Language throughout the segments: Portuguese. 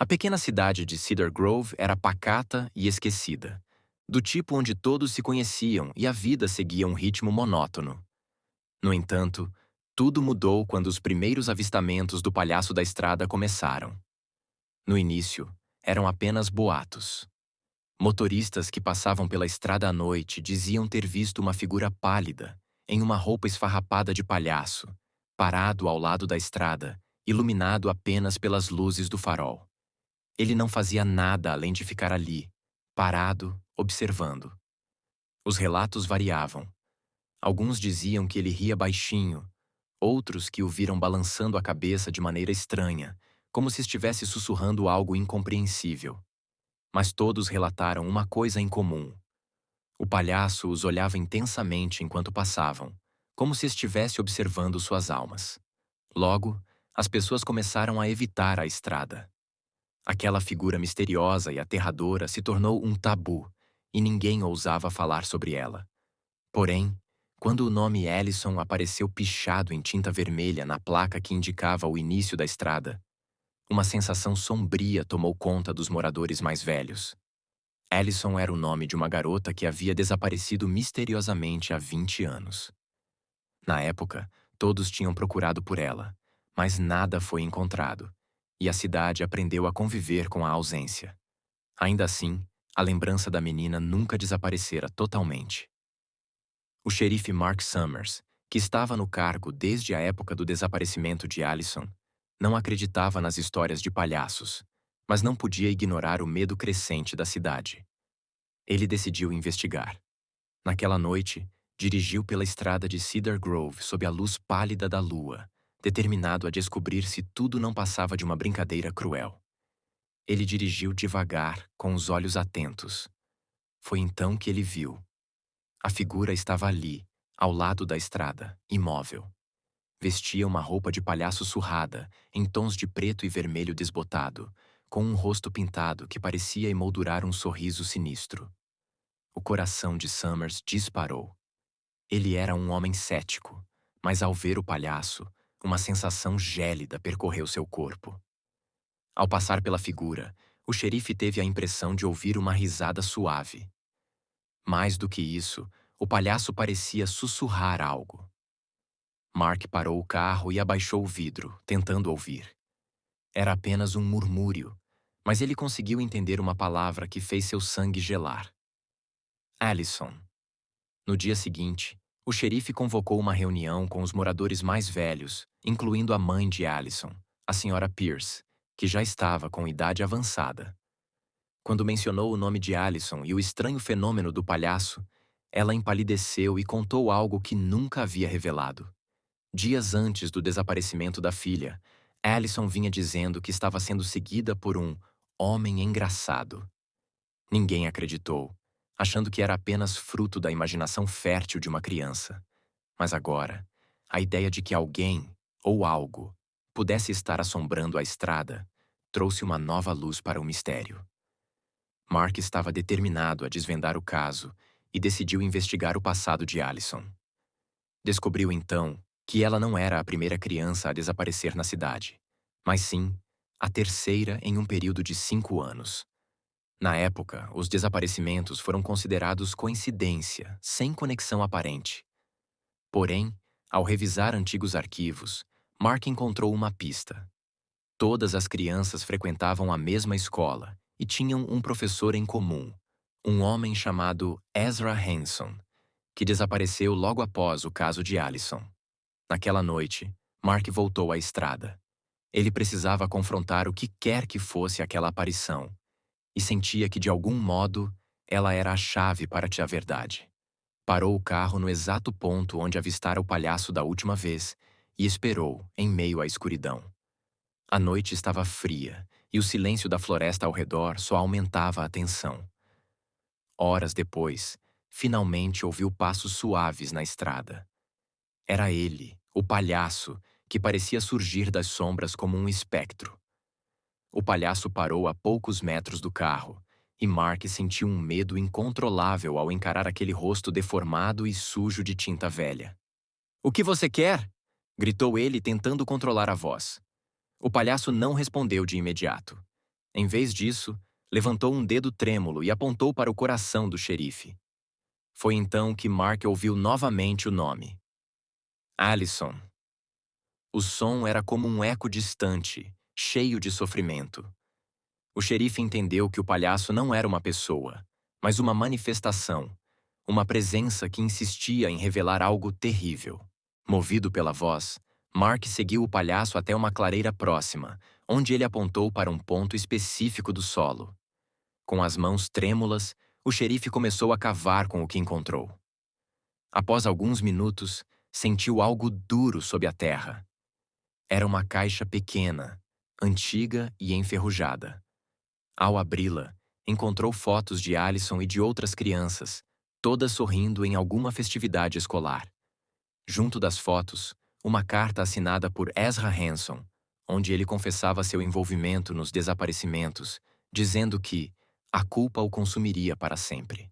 A pequena cidade de Cedar Grove era pacata e esquecida, do tipo onde todos se conheciam e a vida seguia um ritmo monótono. No entanto, tudo mudou quando os primeiros avistamentos do palhaço da estrada começaram. No início, eram apenas boatos. Motoristas que passavam pela estrada à noite diziam ter visto uma figura pálida, em uma roupa esfarrapada de palhaço, parado ao lado da estrada, iluminado apenas pelas luzes do farol. Ele não fazia nada além de ficar ali, parado, observando. Os relatos variavam. Alguns diziam que ele ria baixinho, outros que o viram balançando a cabeça de maneira estranha, como se estivesse sussurrando algo incompreensível. Mas todos relataram uma coisa em comum. O palhaço os olhava intensamente enquanto passavam, como se estivesse observando suas almas. Logo, as pessoas começaram a evitar a estrada. Aquela figura misteriosa e aterradora se tornou um tabu, e ninguém ousava falar sobre ela. Porém, quando o nome Ellison apareceu pichado em tinta vermelha na placa que indicava o início da estrada, uma sensação sombria tomou conta dos moradores mais velhos. Ellison era o nome de uma garota que havia desaparecido misteriosamente há 20 anos. Na época, todos tinham procurado por ela, mas nada foi encontrado, e a cidade aprendeu a conviver com a ausência. Ainda assim, a lembrança da menina nunca desaparecera totalmente. O xerife Mark Summers, que estava no cargo desde a época do desaparecimento de Allison, não acreditava nas histórias de palhaços, mas não podia ignorar o medo crescente da cidade. Ele decidiu investigar. Naquela noite, dirigiu pela estrada de Cedar Grove sob a luz pálida da lua, determinado a descobrir se tudo não passava de uma brincadeira cruel. Ele dirigiu devagar, com os olhos atentos. Foi então que ele viu. A figura estava ali, ao lado da estrada, imóvel. Vestia uma roupa de palhaço surrada, em tons de preto e vermelho desbotado, com um rosto pintado que parecia emoldurar um sorriso sinistro. O coração de Summers disparou. Ele era um homem cético, mas ao ver o palhaço, uma sensação gélida percorreu seu corpo. Ao passar pela figura, o xerife teve a impressão de ouvir uma risada suave. Mais do que isso, o palhaço parecia sussurrar algo. Mark parou o carro e abaixou o vidro, tentando ouvir. Era apenas um murmúrio, mas ele conseguiu entender uma palavra que fez seu sangue gelar. Allison. No dia seguinte, o xerife convocou uma reunião com os moradores mais velhos, incluindo a mãe de Allison, a senhora Pierce, que já estava com idade avançada. Quando mencionou o nome de Allison e o estranho fenômeno do palhaço, ela empalideceu e contou algo que nunca havia revelado. Dias antes do desaparecimento da filha, Allison vinha dizendo que estava sendo seguida por um homem engraçado. Ninguém acreditou, achando que era apenas fruto da imaginação fértil de uma criança. Mas agora, a ideia de que alguém, ou algo, pudesse estar assombrando a estrada, trouxe uma nova luz para o mistério. Mark estava determinado a desvendar o caso e decidiu investigar o passado de Allison. Descobriu então que ela não era a primeira criança a desaparecer na cidade, mas sim a terceira em um período de 5 anos. Na época, os desaparecimentos foram considerados coincidência, sem conexão aparente. Porém, ao revisar antigos arquivos, Mark encontrou uma pista. Todas as crianças frequentavam a mesma escola e tinham um professor em comum, um homem chamado Ezra Hanson, que desapareceu logo após o caso de Allison. Naquela noite, Mark voltou à estrada. Ele precisava confrontar o que quer que fosse aquela aparição, e sentia que, de algum modo, ela era a chave para a verdade. Parou o carro no exato ponto onde avistara o palhaço da última vez e esperou, em meio à escuridão. A noite estava fria e o silêncio da floresta ao redor só aumentava a tensão. Horas depois, finalmente ouviu passos suaves na estrada. Era ele, o palhaço, que parecia surgir das sombras como um espectro. O palhaço parou a poucos metros do carro, e Mark sentiu um medo incontrolável ao encarar aquele rosto deformado e sujo de tinta velha. "O que você quer?" gritou ele, tentando controlar a voz. O palhaço não respondeu de imediato. Em vez disso, levantou um dedo trêmulo e apontou para o coração do xerife. Foi então que Mark ouviu novamente o nome. Allison. O som era como um eco distante, cheio de sofrimento. O xerife entendeu que o palhaço não era uma pessoa, mas uma manifestação, uma presença que insistia em revelar algo terrível. Movido pela voz, Mark seguiu o palhaço até uma clareira próxima, onde ele apontou para um ponto específico do solo. Com as mãos trêmulas, o xerife começou a cavar com o que encontrou. Após alguns minutos, sentiu algo duro sob a terra. Era uma caixa pequena, antiga e enferrujada. Ao abri-la, encontrou fotos de Allison e de outras crianças, todas sorrindo em alguma festividade escolar. Junto das fotos, uma carta assinada por Ezra Hanson, onde ele confessava seu envolvimento nos desaparecimentos, dizendo que a culpa o consumiria para sempre.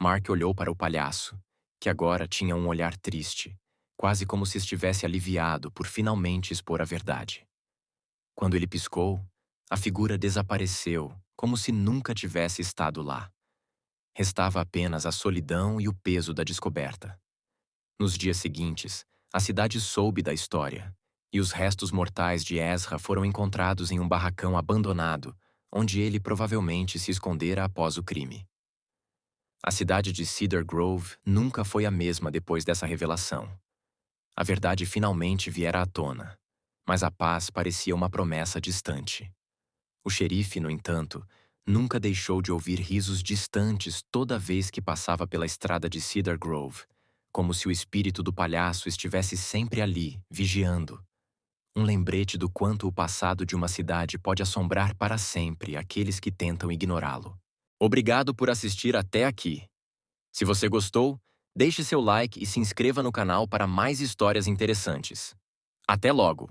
Mark olhou para o palhaço, que agora tinha um olhar triste, quase como se estivesse aliviado por finalmente expor a verdade. Quando ele piscou, a figura desapareceu, como se nunca tivesse estado lá. Restava apenas a solidão e o peso da descoberta. Nos dias seguintes, a cidade soube da história, e os restos mortais de Ezra foram encontrados em um barracão abandonado, onde ele provavelmente se escondera após o crime. A cidade de Cedar Grove nunca foi a mesma depois dessa revelação. A verdade finalmente viera à tona, mas a paz parecia uma promessa distante. O xerife, no entanto, nunca deixou de ouvir risos distantes toda vez que passava pela estrada de Cedar Grove, como se o espírito do palhaço estivesse sempre ali, vigiando. Um lembrete do quanto o passado de uma cidade pode assombrar para sempre aqueles que tentam ignorá-lo. Obrigado por assistir até aqui. Se você gostou, deixe seu like e se inscreva no canal para mais histórias interessantes. Até logo!